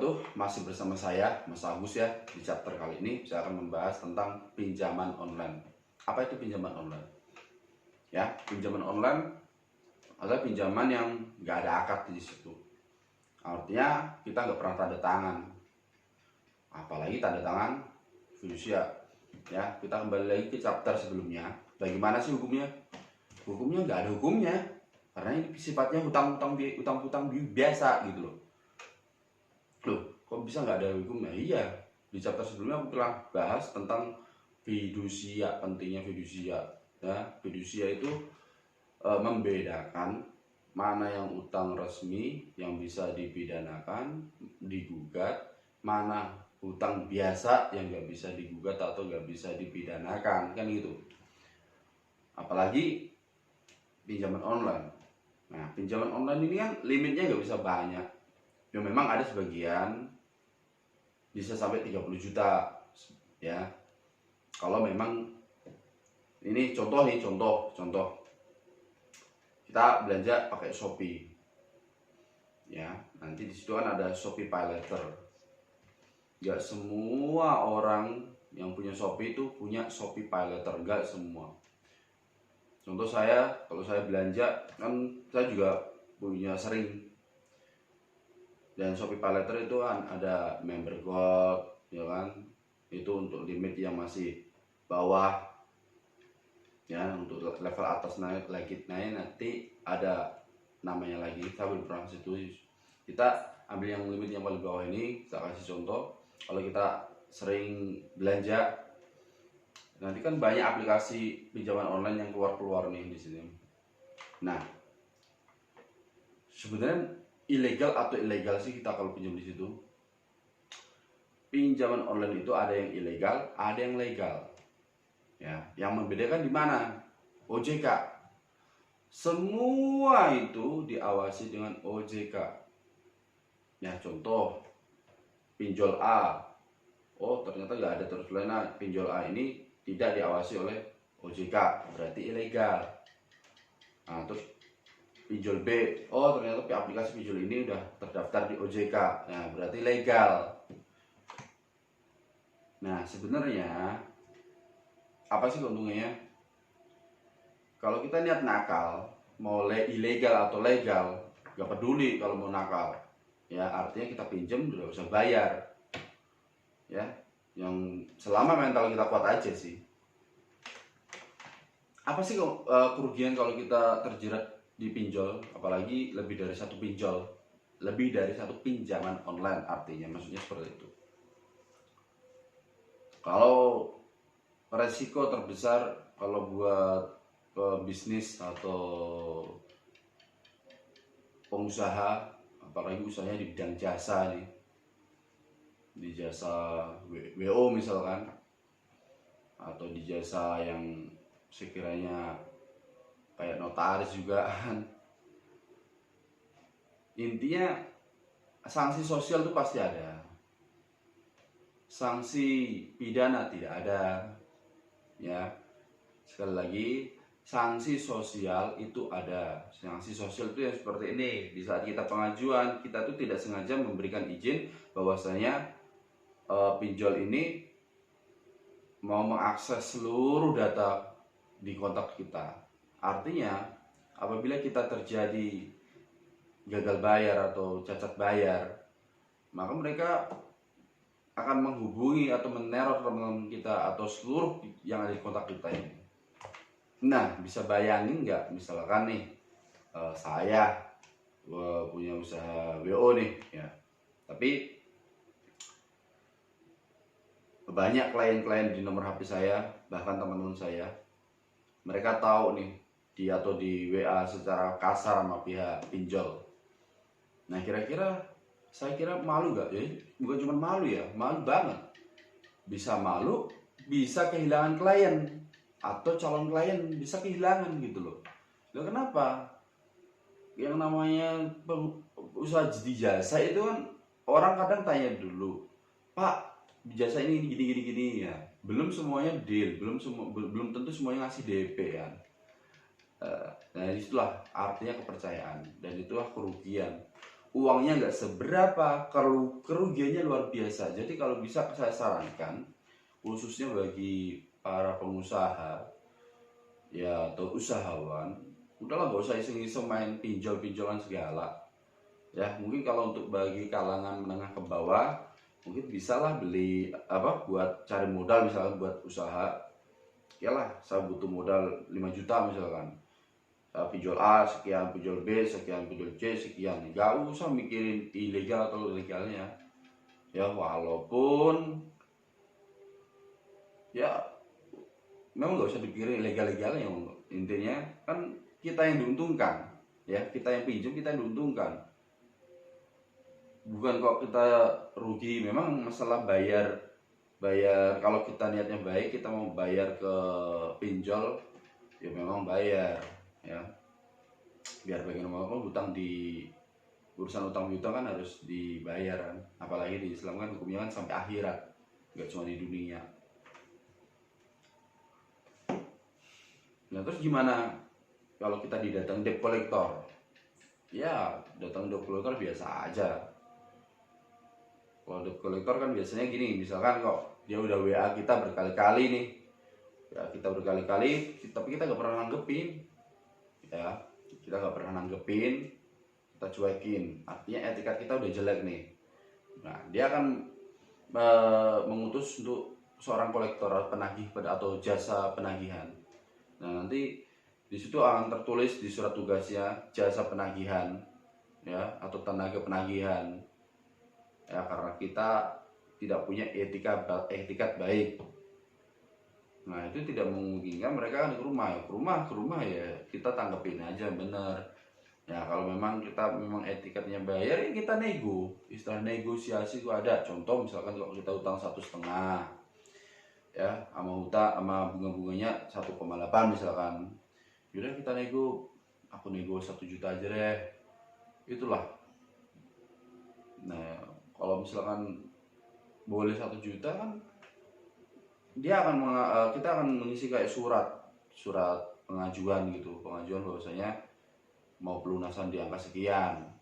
wabarakatuh. Masih bersama saya Mas Agus ya. Di chapter kali ini saya akan membahas tentang pinjaman online. Apa itu pinjaman online? Ya, pinjaman online adalah pinjaman yang nggak ada akad di situ. Artinya kita nggak pernah tanda tangan, apalagi tanda tangan fidusia. Ya, kita kembali lagi ke chapter sebelumnya. Bagaimana sih hukumnya? Hukumnya nggak ada hukumnya, karena ini sifatnya hutang-hutang biasa gitu loh. Loh, kok bisa nggak ada hukumnya? Iya, di chapter sebelumnya aku telah bahas tentang fidusia, pentingnya fidusia. Ya, fidusia itu membedakan mana yang utang resmi yang bisa dipidanakan, digugat, mana utang biasa yang nggak bisa digugat atau nggak bisa dipidanakan, kan gitu. Apalagi pinjaman online. Nah, pinjaman online ini kan limitnya nggak bisa banyak. Ya memang ada sebagian bisa sampai 30 juta ya. Kalau memang ini contoh kita belanja pakai Shopee. Ya, nanti di situ kan ada Shopee Pay Later. Gak semua orang yang punya Shopee itu punya Shopee Pay Later, gak semua. Contoh saya, kalau saya belanja kan saya juga punya sering. Dan Shopee Pay Later itu kan ada member gold, ya kan, itu untuk limit yang masih bawah ya. Untuk level atas naik nanti ada namanya lagi, kita belum pernah situ. Kita ambil yang limit yang paling bawah ini. Saya kasih contoh, kalau kita sering belanja, nanti kan banyak aplikasi pinjaman online yang keluar nih di sini. Nah, sebenarnya ilegal atau ilegal sih kita kalau pinjam di situ? Pinjaman online itu ada yang ilegal, ada yang legal. Ya, yang membedakan di mana? OJK. Semua itu diawasi dengan OJK. Ya, contoh pinjol A. Oh, ternyata nggak ada terus lain. Pinjol A ini tidak diawasi oleh OJK, berarti ilegal. Nah, terus pinjol B, oh ternyata aplikasi pinjol ini udah terdaftar di OJK, nah berarti legal. Nah, sebenarnya apa sih keuntungannya? Kalau kita niat nakal, mau ilegal atau legal, gak peduli kalau mau nakal. Ya, artinya kita pinjam udah usah bayar. Ya, yang selama mental kita kuat aja sih. Apa sih kerugian kalau kita terjerat di pinjol, apalagi lebih dari satu pinjol, lebih dari satu pinjaman online? Artinya maksudnya seperti itu. Kalau resiko terbesar kalau buat bisnis atau pengusaha, apalagi usahanya di bidang jasa nih, di jasa WO misalkan, atau di jasa yang sekiranya kayak notaris juga kan. Intinya sanksi sosial itu pasti ada, sanksi pidana tidak ada. Ya, sekali lagi, sanksi sosial itu ada. Sanksi sosial itu yang seperti ini. Di saat kita pengajuan, kita tuh tidak sengaja memberikan izin bahwasanya pinjol ini mau mengakses seluruh data di kontak kita. Artinya apabila kita terjadi gagal bayar atau cacat bayar, maka mereka akan menghubungi atau meneror teman-teman kita atau seluruh yang ada di kontak kita ini. Nah, bisa bayangin nggak, misalkan nih saya punya usaha WO nih ya, tapi banyak klien-klien di nomor HP saya, bahkan teman-teman saya, mereka tahu nih atau di WA secara kasar sama pihak pinjol. Nah, saya kira malu gak ya? Bukan cuma malu ya, malu banget. Bisa malu, bisa kehilangan klien, atau calon klien bisa kehilangan gitu loh. Loh, kenapa? Yang namanya usaha di jasa itu kan orang kadang tanya dulu, Pak, jasa ini gini ya. Belum semuanya deal, belum tentu semuanya ngasih DP kan. Nah, itulah artinya kepercayaan, dan itulah kerugian. uangnya nggak seberapa, kerugiannya luar biasa. Jadi kalau bisa saya sarankan, khususnya bagi para pengusaha ya atau usahawan, udahlah nggak usah iseng-iseng main pinjol-pinjolan segala. Ya mungkin kalau untuk bagi kalangan menengah ke bawah, mungkin bisalah beli apa buat cari modal misalkan buat usaha. Ya lah, saya butuh modal 5 juta misalkan. Pinjol A sekian, pinjol B sekian, pinjol C sekian, nggak usah mikirin ilegal atau legalnya ya, walaupun ya memang nggak usah dipikirin legal-legalnya, intinya kan kita yang diuntungkan ya, kita yang pinjam kita yang diuntungkan, bukan kok kita rugi. Memang masalah bayar kalau kita niatnya baik, kita mau bayar ke pinjol ya memang bayar ya, biar bagaimanapun hutang di urusan utang piutang kan harus dibayar kan, apalagi di Islam kan hukumnya kan sampai akhirat, nggak cuma di dunia. Nah terus gimana kalau kita didatang debt collector? Ya datang debt collector biasa aja. Kalau debt collector kan biasanya gini, misalkan kok dia udah WA kita berkali-kali nih ya, kita berkali-kali tapi kita nggak pernah nanggepin ya, kita nggak pernah nanggepin, kita cuekin, artinya etikat kita udah jelek nih. Nah dia akan mengutus untuk seorang kolektor penagih atau jasa penagihan. Nah nanti di situ akan tertulis di surat tugasnya jasa penagihan ya atau tenaga penagihan ya, karena kita tidak punya etikat baik. Nah itu tidak memungkinkan mereka kan ke rumah ya kita tanggepin aja bener ya. Kalau memang kita memang etikatnya bayar ya kita nego, istilah negosiasi itu ada. Contoh misalkan kalau kita utang 1,5 ya, sama bunga-bunganya 1,8 misalkan, yaudah kita nego, aku nego 1 juta aja deh, itulah. Nah kalau misalkan boleh 1 juta kan dia akan kita akan mengisi kayak surat pengajuan gitu, pengajuan bahwasanya mau pelunasan di angka sekian.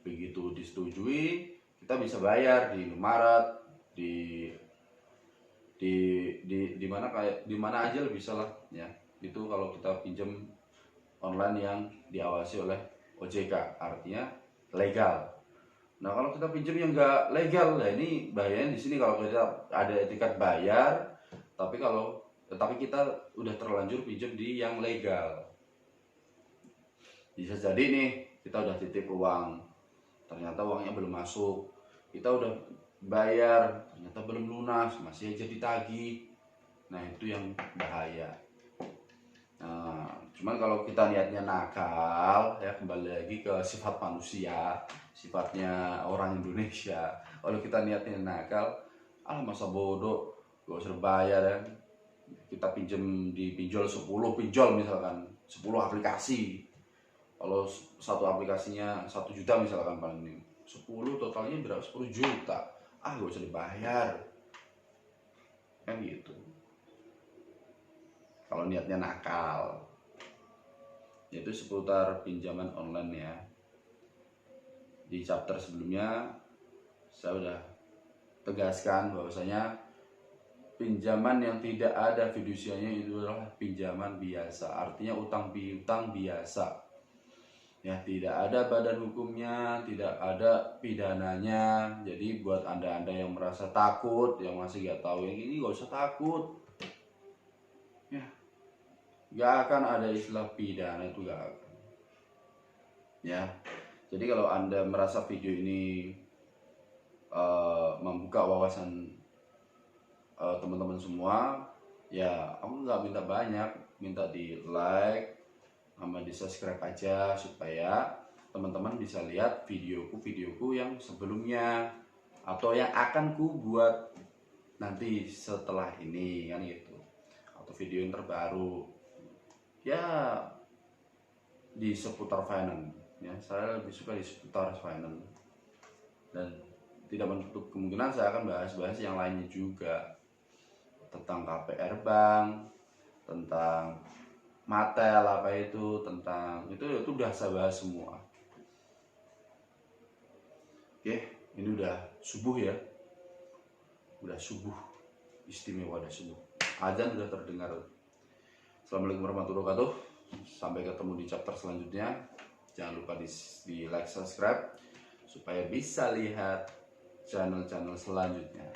Begitu disetujui, kita bisa bayar di Indomaret, di mana kayak di mana aja bisa lah ya. Itu kalau kita pinjam online yang diawasi oleh OJK, artinya legal. Nah kalau kita pinjam yang nggak legal, ya ini bahayanya di sini. Kalau kita ada etikat bayar, tapi kita udah terlanjur pinjam di yang legal, bisa jadi nih kita udah titip uang, ternyata uangnya belum masuk, kita udah bayar ternyata belum lunas, masih aja ditagih. Nah itu yang bahaya. Nah, cuman kalau kita niatnya nakal ya, kembali lagi ke sifat manusia, sifatnya orang Indonesia. Kalau kita niatnya nakal, masa bodoh, gak usah bayar ya. Kita pinjam di pinjol 10 pinjol misalkan, 10 aplikasi. Kalau satu aplikasinya 1 juta misalkan, paling 10 totalnya berapa? 10 juta. Gak usah dibayar. Kan gitu. Kalau niatnya nakal. Yaitu seputar pinjaman online ya. Di chapter sebelumnya saya udah tegaskan bahwasanya pinjaman yang tidak ada fidusianya itu adalah pinjaman biasa, artinya utang piutang biasa. Ya, tidak ada badan hukumnya, tidak ada pidananya. Jadi buat anda yang merasa takut, yang masih gak tahu yang ini, gak usah takut. Ya, gak akan ada istilah pidana, itu gak akan. Ya, jadi kalau anda merasa video ini membuka wawasan teman-teman semua, ya aku nggak minta banyak, minta di like sama di subscribe aja supaya teman-teman bisa lihat videoku yang sebelumnya atau yang akan ku buat nanti setelah ini kan gitu, atau video yang terbaru ya di seputar finance ya. Saya lebih suka di seputar finance dan tidak menutup kemungkinan saya akan bahas-bahas yang lainnya juga, tentang KPR bank, tentang Matel apa itu, tentang itu udah saya bahas semua. Oke, ini udah subuh ya. Udah subuh. Istimewa udah subuh. Azan udah terdengar. Assalamualaikum warahmatullahi wabarakatuh. Sampai ketemu di chapter selanjutnya. Jangan lupa di like, subscribe supaya bisa lihat channel-channel selanjutnya.